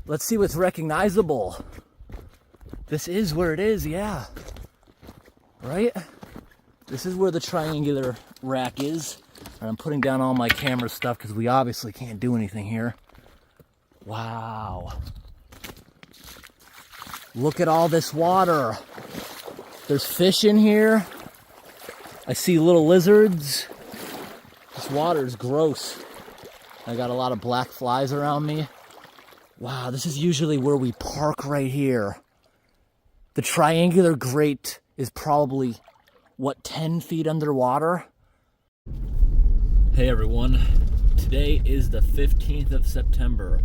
Let's see what's recognizable. This is where it is, yeah. Right? This is where the triangular rack is. And I'm putting down all my camera stuff because we obviously can't do anything here. Wow. Look at all this water. There's fish in here. I see little lizards. This water is gross. I got a lot of black flies around me. Wow, this is usually where we park right here. The triangular grate is probably, what, 10 feet underwater? Hey everyone, today is the 15th of September,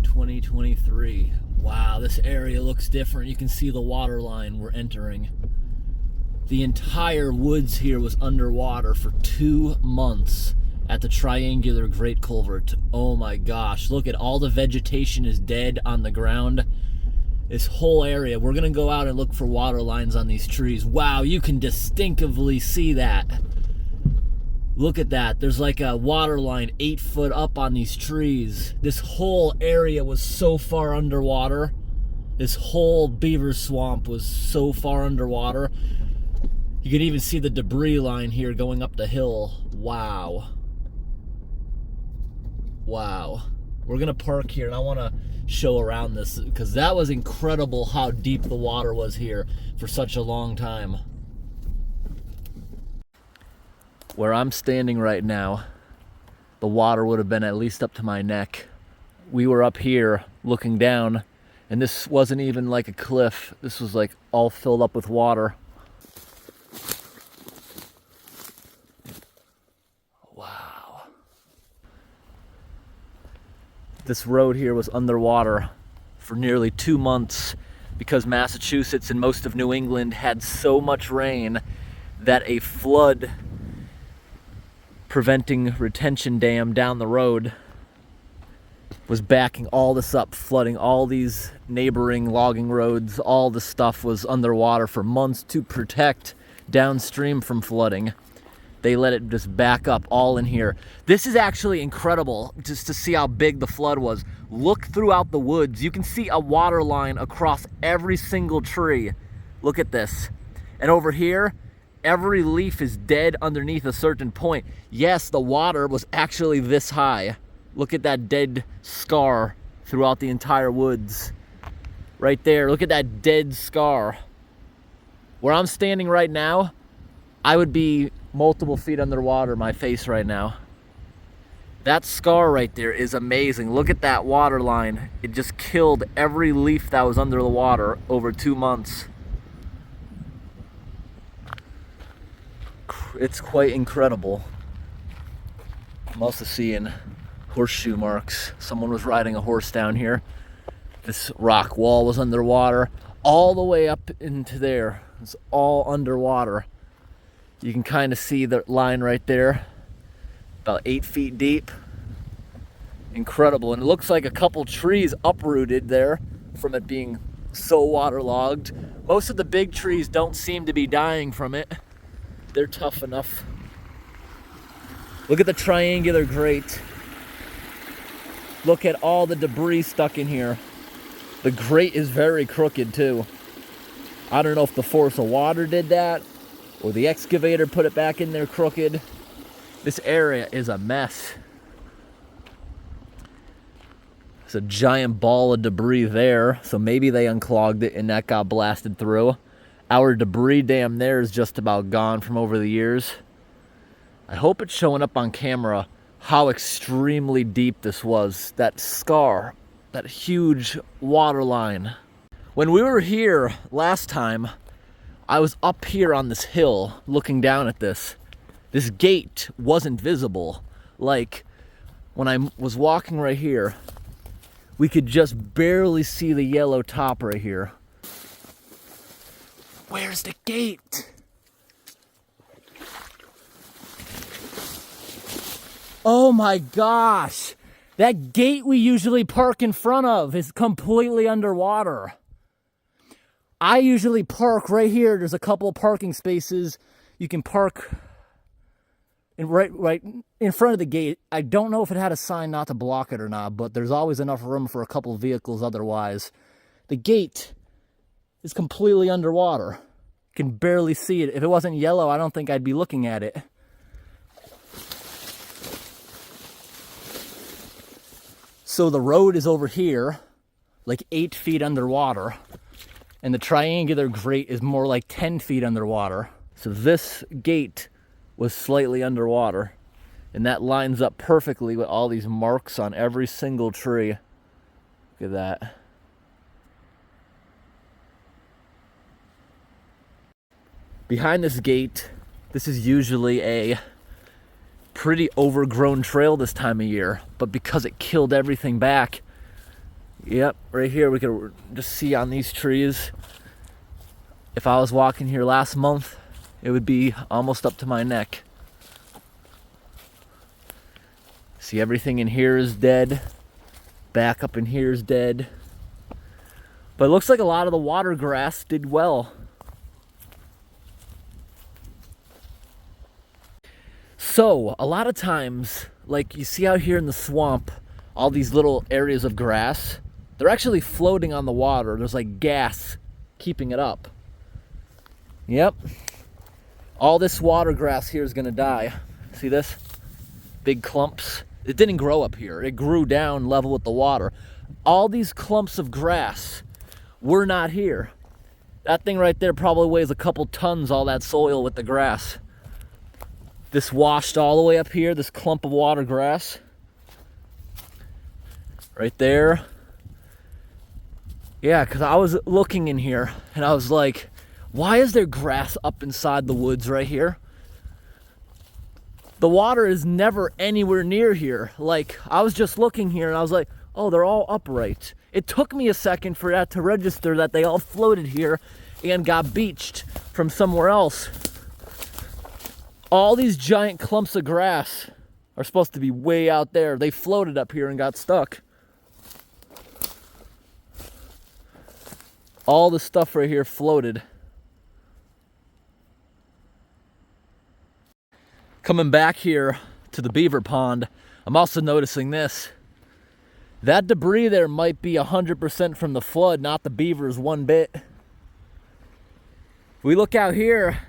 2023. Wow, this area looks different. You can see the water line we're entering. The entire woods here was underwater for 2 months at the triangular Great Culvert. Oh my gosh, look at all the vegetation is dead on the ground. This whole area, we're gonna go out and look for water lines on these trees. Wow, you can distinctively see that. Look at that, there's like a water line 8 foot up on these trees. This whole area was so far underwater. This whole beaver swamp was so far underwater. You can even see the debris line here going up the hill. Wow. Wow. We're gonna park here and I wanna show around this because that was incredible how deep the water was here for such a long time. Where I'm standing right now, the water would have been at least up to my neck. We were up here looking down, and this wasn't even like a cliff. This was like all filled up with water. Wow. This road here was underwater for nearly 2 months because Massachusetts and most of New England had so much rain that a flood preventing retention dam down the road was backing all this up, flooding all these neighboring logging roads. All the stuff was underwater for months to protect downstream from flooding. They let it just back up all in here. This is actually incredible just to see how big the flood was. Look throughout the woods. You can see a water line across every single tree. Look at this. And over here, every leaf is dead underneath a certain point. Yes, the water was actually this high. Look at that dead scar throughout the entire woods. Right there, look at that dead scar. Where I'm standing right now, I would be multiple feet underwater, my face right now. That scar right there is amazing. Look at that water line. It just killed every leaf that was under the water over 2 months. It's quite incredible. I'm also seeing horseshoe marks. Someone was riding a horse down here. This rock wall was underwater. All the way up into there. It's all underwater. You can kind of see the line right there. About 8 feet deep. Incredible. And it looks like a couple trees uprooted there from it being so waterlogged. Most of the big trees don't seem to be dying from it. They're tough enough. Look at the triangular grate. Look at all the debris stuck in here. The grate is very crooked too. I don't know if the force of water did that or the excavator put it back in there crooked. This area is a mess. There's a giant ball of debris there, so maybe they unclogged it and that got blasted through. Our debris dam there is just about gone from over the years. I hope it's showing up on camera how extremely deep this was. That scar, that huge water line. When we were here last time, I was up here on this hill looking down at this. This gate wasn't visible. Like, when I was walking right here, we could just barely see the yellow top right here. Where's the gate? Oh my gosh. That gate we usually park in front of is completely underwater. I usually park right here. There's a couple of parking spaces. You can park And right in front of the gate. I don't know if it had a sign not to block it or not, but there's always enough room for a couple of vehicles otherwise. The gate is completely underwater. You can barely see it. If it wasn't yellow, I don't think I'd be looking at it. So the road is over here, like 8 feet underwater, and the triangular grate is more like 10 feet underwater. So this gate was slightly underwater, and that lines up perfectly with all these marks on every single tree. Look at that. Behind this gate, this is usually a pretty overgrown trail this time of year, but because it killed everything back, yep, right here we could just see on these trees. If I was walking here last month, it would be almost up to my neck. See, everything in here is dead. Back up in here is dead. But it looks like a lot of the water grass did well. So, a lot of times, like you see out here in the swamp, all these little areas of grass, they're actually floating on the water. There's like gas keeping it up. Yep. All this water grass here is gonna die. See this? Big clumps. It didn't grow up here. It grew down level with the water. All these clumps of grass were not here. That thing right there probably weighs a couple tons, all that soil with the grass. This washed all the way up here, this clump of water grass. Right there. Yeah, because I was looking in here and I was like, why is there grass up inside the woods right here? The water is never anywhere near here. Like, I was just looking here and I was like, oh, they're all upright. It took me a second for that to register that they all floated here and got beached from somewhere else. All these giant clumps of grass are supposed to be way out there. They floated up here and got stuck. All the stuff right here floated. Coming back here to the beaver pond, I'm also noticing this. That debris there might be 100% from the flood, not the beavers one bit. If we look out here,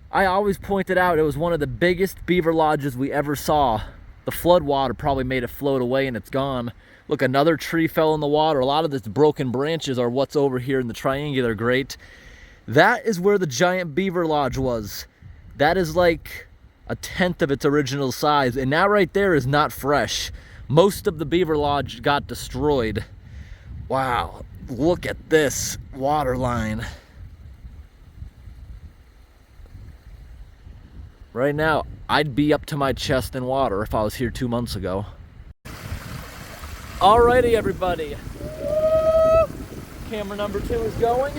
I always pointed out it was one of the biggest beaver lodges we ever saw. The flood water probably made it float away and it's gone. Look, another tree fell in the water. A lot of this broken branches are what's over here in the triangular grate. That is where the giant beaver lodge was. That is like 1/10 of its original size, and that right there is not fresh. Most of the beaver lodge got destroyed. Wow, look at this water line. Right now, I'd be up to my chest in water if I was here 2 months ago. Alrighty, everybody. Woo! Camera number 2 is going.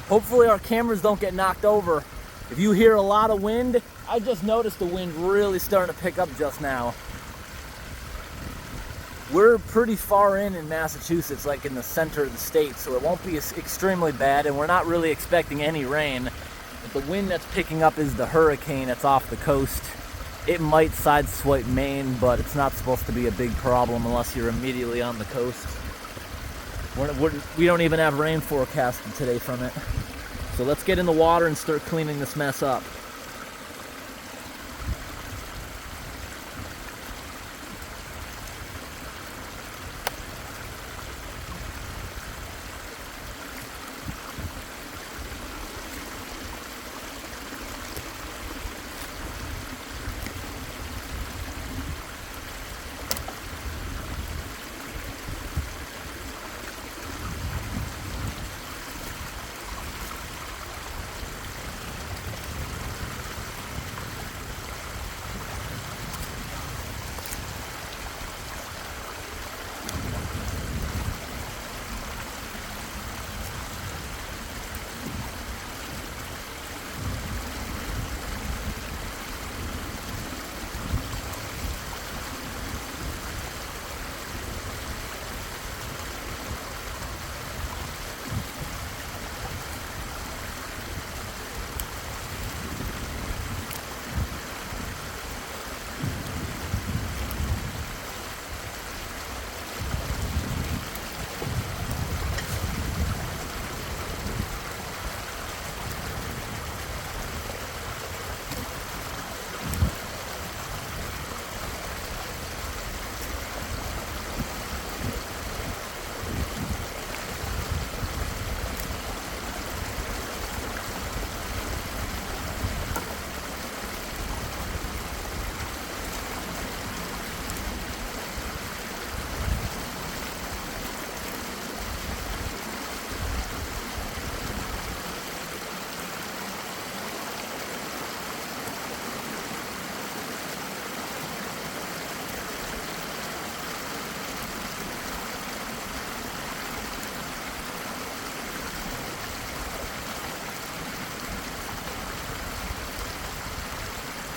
Hopefully our cameras don't get knocked over. If you hear a lot of wind, I just noticed the wind really starting to pick up just now. We're pretty far in Massachusetts, like in the center of the state, so it won't be extremely bad, and we're not really expecting any rain. But the wind that's picking up is the hurricane that's off the coast. It might sideswipe Maine, but it's not supposed to be a big problem unless you're immediately on the coast. We don't even have rain forecasted today from it. So let's get in the water and start cleaning this mess up.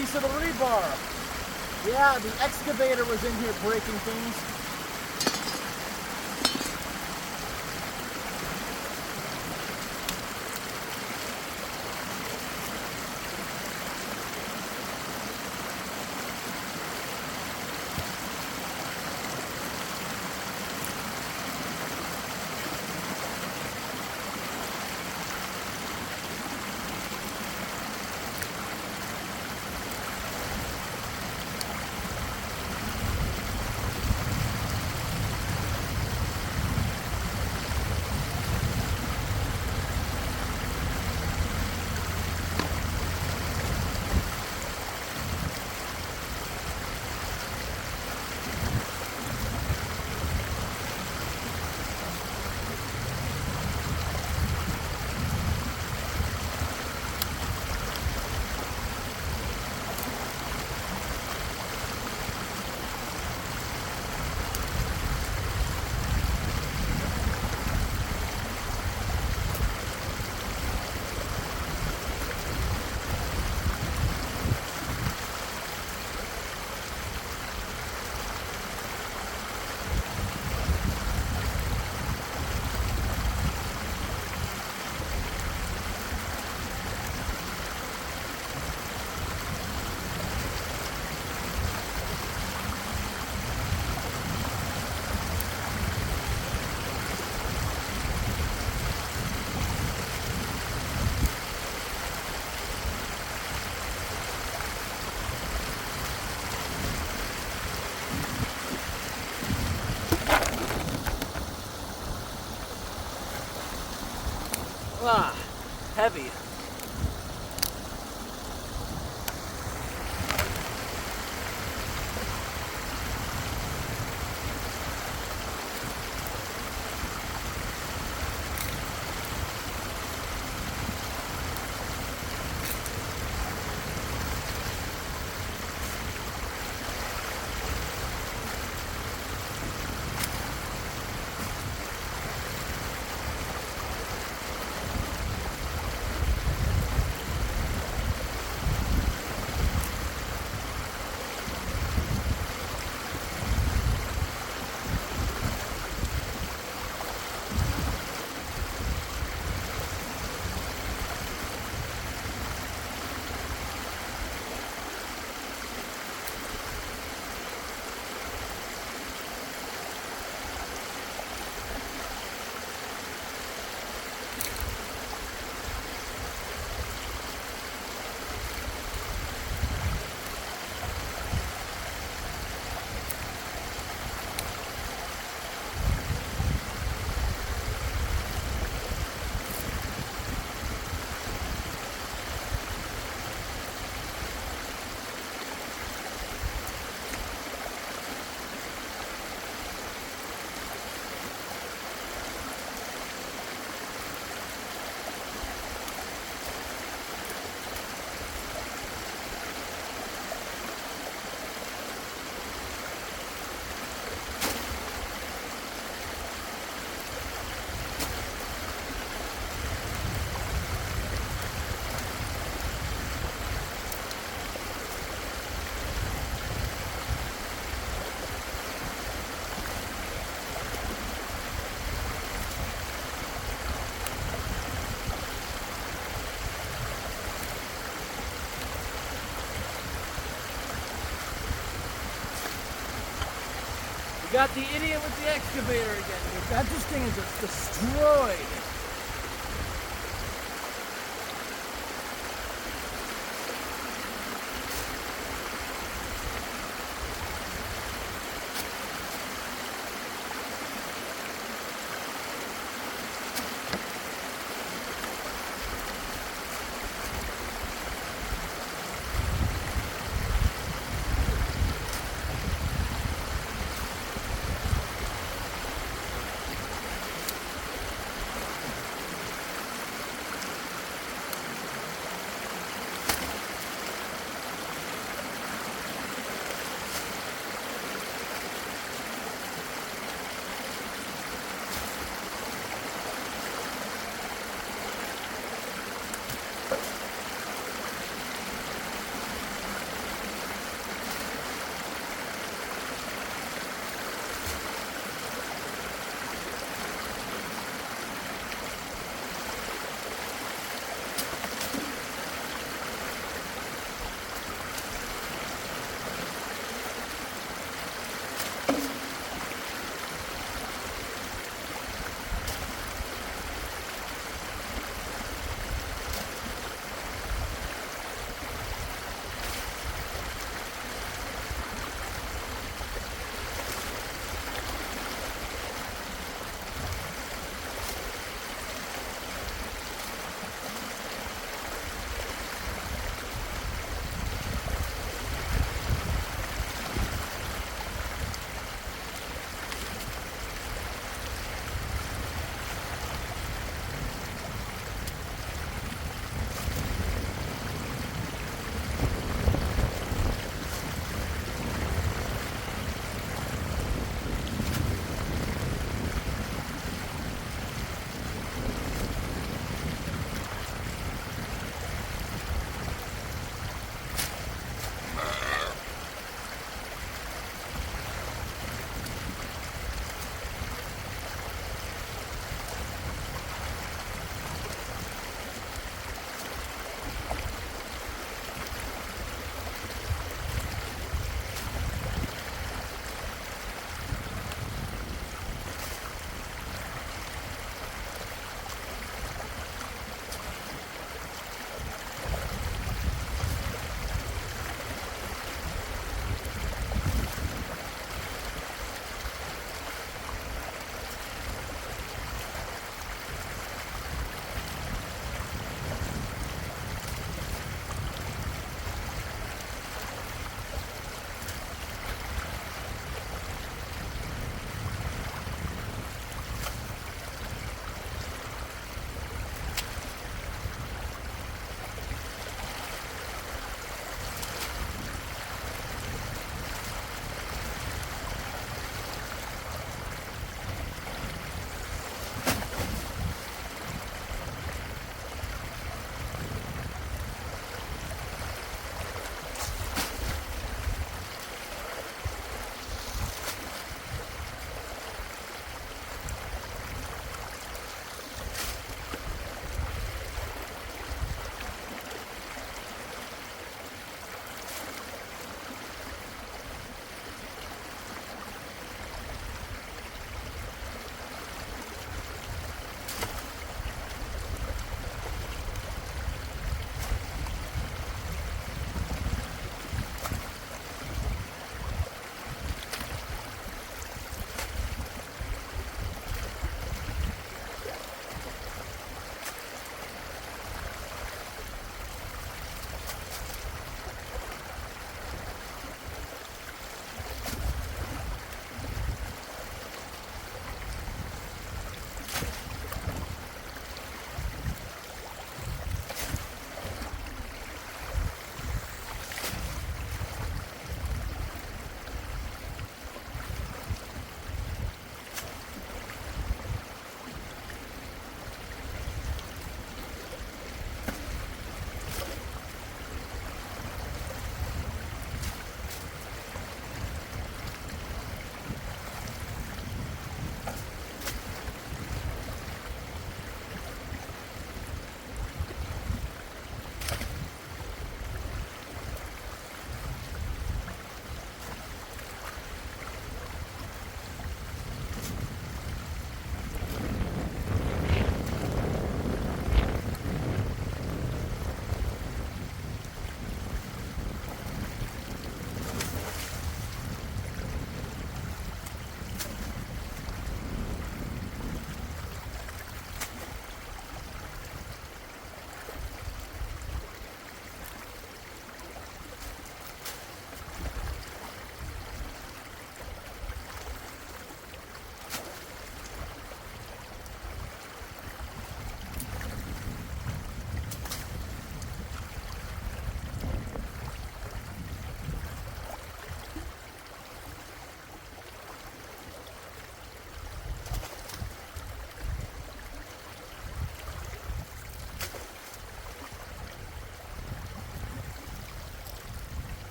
piece of the rebar. Yeah, the excavator was in here breaking things. Ah, heavy. Got the idiot with the excavator again. That this thing is just destroyed.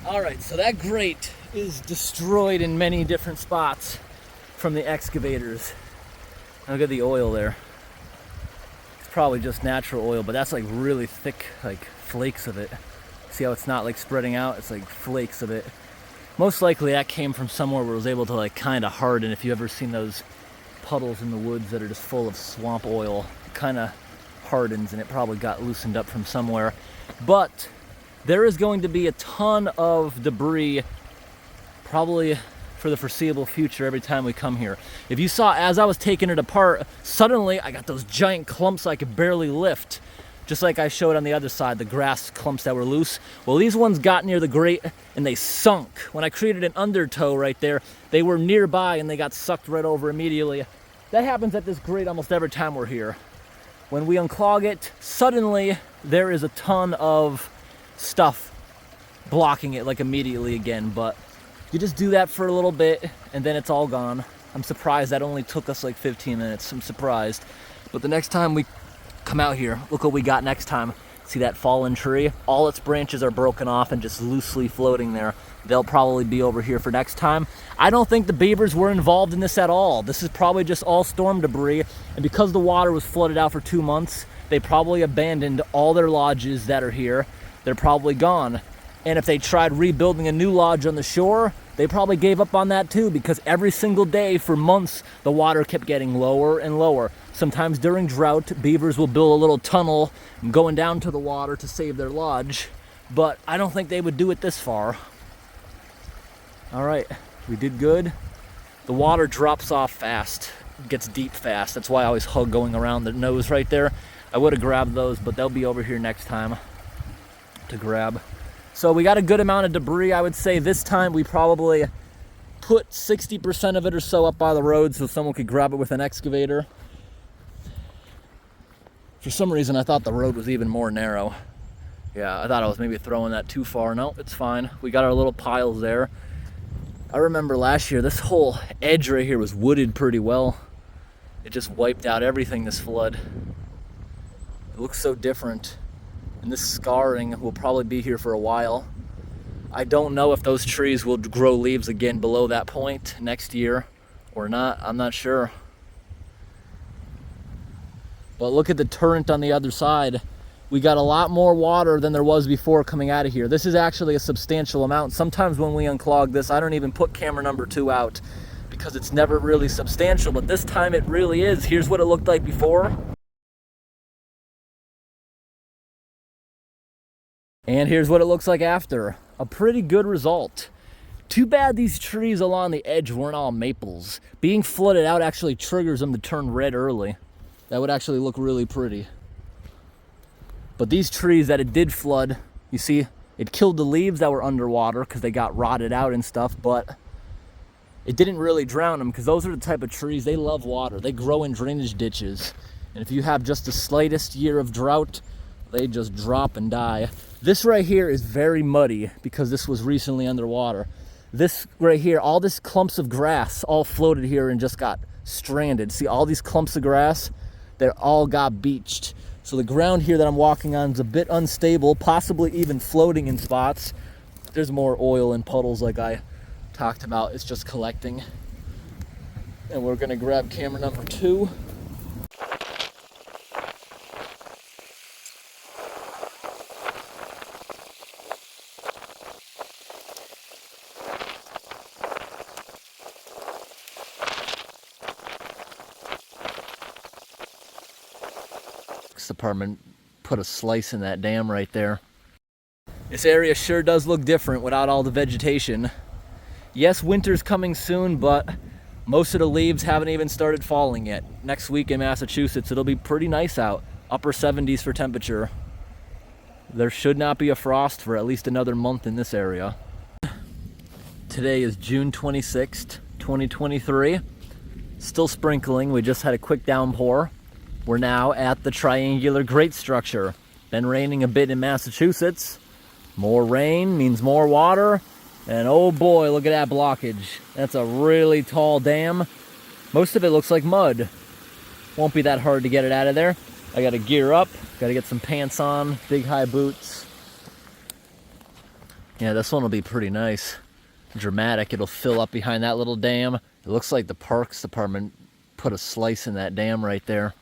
All right, so that grate is destroyed in many different spots from the excavators. Look at the oil there. It's probably just natural oil, but that's like really thick, like flakes of it. See how it's not like spreading out? It's like flakes of it. Most likely that came from somewhere where it was able to like kind of harden. If you've ever seen those puddles in the woods that are just full of swamp oil, it kind of hardens, and it probably got loosened up from somewhere. But there is going to be a ton of debris probably for the foreseeable future every time we come here. If you saw, as I was taking it apart, suddenly I got those giant clumps I could barely lift. Just like I showed on the other side, the grass clumps that were loose. Well, these ones got near the grate and they sunk. When I created an undertow right there, they were nearby and they got sucked right over immediately. That happens at this grate almost every time we're here. When we unclog it, suddenly there is a ton of stuff blocking it like immediately again, but you just do that for a little bit and then it's all gone. I'm surprised that only took us like 15 minutes. I'm surprised. But the next time we come out here, look what we got next time. See that fallen tree? All its branches are broken off and just loosely floating there. They'll probably be over here for next time. I don't think the beavers were involved in this at all. This is probably just all storm debris, and because the water was flooded out for 2 months, they probably abandoned all their lodges that are here. They're probably gone. And if they tried rebuilding a new lodge on the shore, they probably gave up on that too, because every single day for months, the water kept getting lower and lower. Sometimes during drought, beavers will build a little tunnel going down to the water to save their lodge, but I don't think they would do it this far. All right, we did good. The water drops off fast, gets deep fast. That's why I always hug going around the nose right there. I would have grabbed those, but they'll be over here next time to grab. So we got a good amount of debris. I would say this time we probably put 60% of it or so up by the road so someone could grab it with an excavator. For some reason, I thought the road was even more narrow. Yeah, I thought I was maybe throwing that too far. No, it's fine. We got our little piles there. I remember last year, this whole edge right here was wooded pretty well. It just wiped out everything this flood. It looks so different. And this scarring will probably be here for a while. I don't know if those trees will grow leaves again below that point next year or not. I'm not sure. But look at the turret on the other side. We got a lot more water than there was before coming out of here. This is actually a substantial amount. Sometimes when we unclog this, I don't even put camera number 2 out because it's never really substantial, but this time it really is. Here's what it looked like before. And here's what it looks like after. A pretty good result. Too bad these trees along the edge weren't all maples. Being flooded out actually triggers them to turn red early. That would actually look really pretty. But these trees that it did flood, you see, it killed the leaves that were underwater because they got rotted out and stuff, but it didn't really drown them because those are the type of trees, they love water. They grow in drainage ditches. And if you have just the slightest year of drought, they just drop and die. This right here is very muddy because this was recently underwater. This right here, all this clumps of grass all floated here and just got stranded. See all these clumps of grass? They all got beached. So the ground here that I'm walking on is a bit unstable, possibly even floating in spots. There's more oil and puddles like I talked about. It's just collecting. And we're gonna grab camera number 2. Department put a slice in that dam right there. This area sure does look different without all the vegetation. Yes, winter's coming soon, but most of the leaves haven't even started falling yet. Next week in Massachusetts, it'll be pretty nice out. Upper 70s for temperature. There should not be a frost for at least another month in this area. Today is June 26th, 2023. Still sprinkling. We just had a quick downpour. We're now at the triangular grate structure. Been raining a bit in Massachusetts. More rain means more water. And oh boy, look at that blockage. That's a really tall dam. Most of it looks like mud. Won't be that hard to get it out of there. I gotta gear up, gotta get some pants on, big high boots. Yeah, this one will be pretty nice. Dramatic. It'll fill up behind that little dam. It looks like the Parks Department put a slice in that dam right there.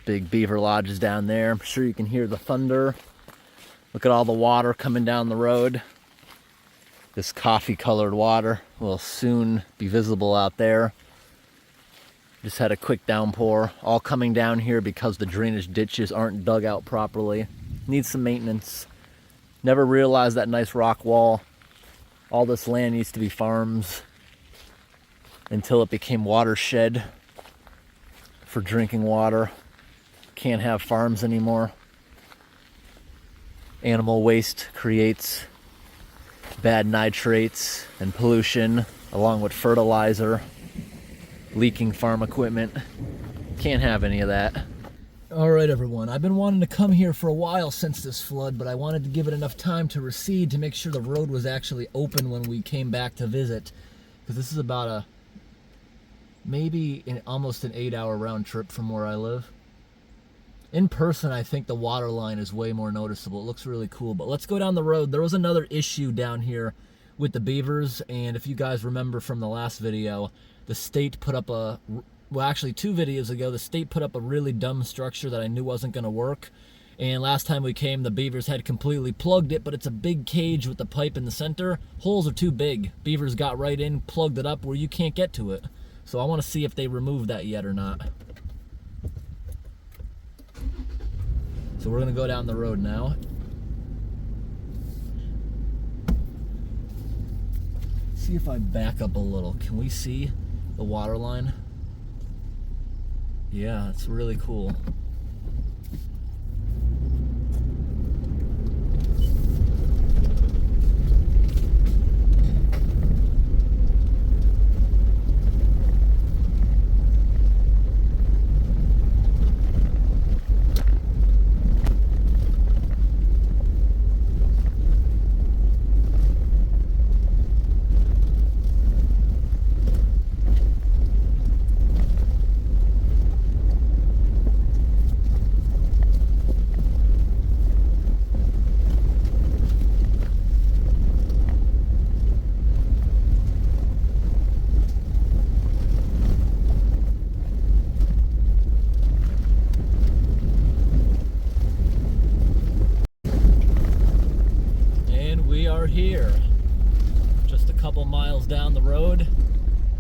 Big beaver lodges down there. I'm sure you can hear the thunder. Look at all the water coming down the road. This coffee colored water will soon be visible out there. Just had a quick downpour, all coming down here because the drainage ditches aren't dug out properly. Needs some maintenance. Never realized that nice rock wall. All this land used to be farms until it became watershed for drinking water. Can't have farms anymore. Animal waste creates bad nitrates and pollution, along with fertilizer, leaking farm equipment. Can't have any of that. All right, everyone. I've been wanting to come here for a while since this flood, but I wanted to give it enough time to recede to make sure the road was actually open when we came back to visit. Because this is about almost an 8-hour round trip from where I live. In person, I think the water line is way more noticeable. It looks really cool. But let's go down the road. There was another issue down here with the beavers. And if you guys remember from the last video, the state put up well, actually 2 videos ago, the state put up a really dumb structure that I knew wasn't going to work. And last time we came, the beavers had completely plugged it, but it's a big cage with the pipe in the center. Holes are too big. Beavers got right in, plugged it up where you can't get to it. So I want to see if they removed that yet or not. So we're going to go down the road now. See if I back up a little. Can we see the water line? Yeah, it's really cool. Here, just a couple miles down the road.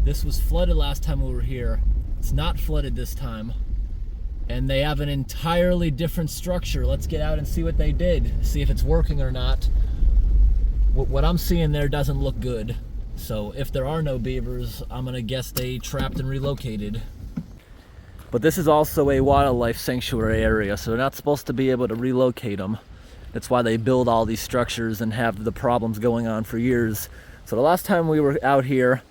This was flooded last time we were here. It's not flooded this time, and they have an entirely different structure. Let's get out and see what they did, see if it's working or not. What I'm seeing there doesn't look good, so if there are no beavers, I'm gonna guess they trapped and relocated. But this is also a wildlife sanctuary area, so they're not supposed to be able to relocate them. That's why they build all these structures and have the problems going on for years. So the last time we were out here,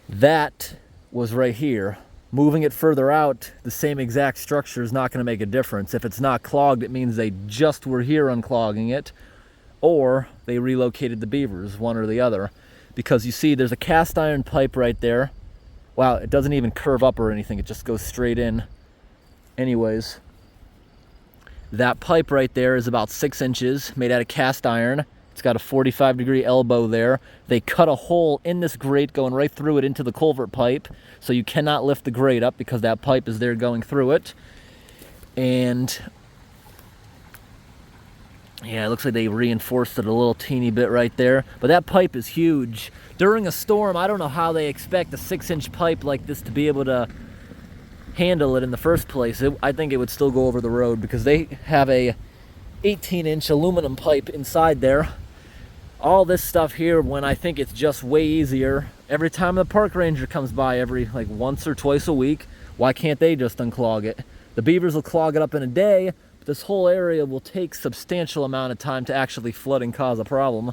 that was right here. Moving it further out, the same exact structure is not going to make a difference. If it's not clogged, it means they just were here unclogging it, or they relocated the beavers, one or the other. Because you see, there's a cast iron pipe right there. Wow, it doesn't even curve up or anything. It just goes straight in. Anyways. That pipe right there is about 6 inches, made out of cast iron. It's got a 45-degree elbow there. They cut a hole in this grate going right through it into the culvert pipe, so you cannot lift the grate up because that pipe is there going through it. And yeah, it looks like they reinforced it a little teeny bit right there. But that pipe is huge. During a storm, I don't know how they expect a 6-inch pipe like this to be able to handle it in the first place. I think it would still go over the road because they have a 18-inch aluminum pipe inside there. All this stuff here, when I think it's just way easier. Every time the park ranger comes by, every like once or twice a week, why can't they just unclog it? The beavers will clog it up in a day, but this whole area will take substantial amount of time to actually flood and cause a problem.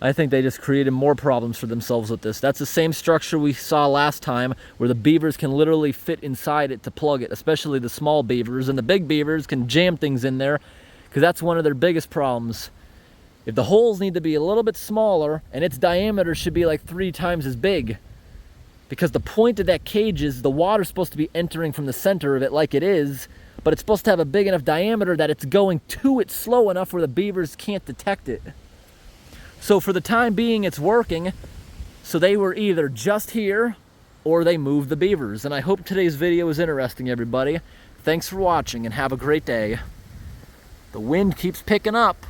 I think they just created more problems for themselves with this. That's the same structure we saw last time, where the beavers can literally fit inside it to plug it, especially the small beavers. And the big beavers can jam things in there, because that's one of their biggest problems. If the holes need to be a little bit smaller, and its diameter should be like 3 times as big, because the point of that cage is the water's supposed to be entering from the center of it like it is, but it's supposed to have a big enough diameter that it's going to it slow enough where the beavers can't detect it. So for the time being, it's working. So they were either just here or they moved the beavers. And I hope today's video was interesting, everybody. Thanks for watching and have a great day. The wind keeps picking up.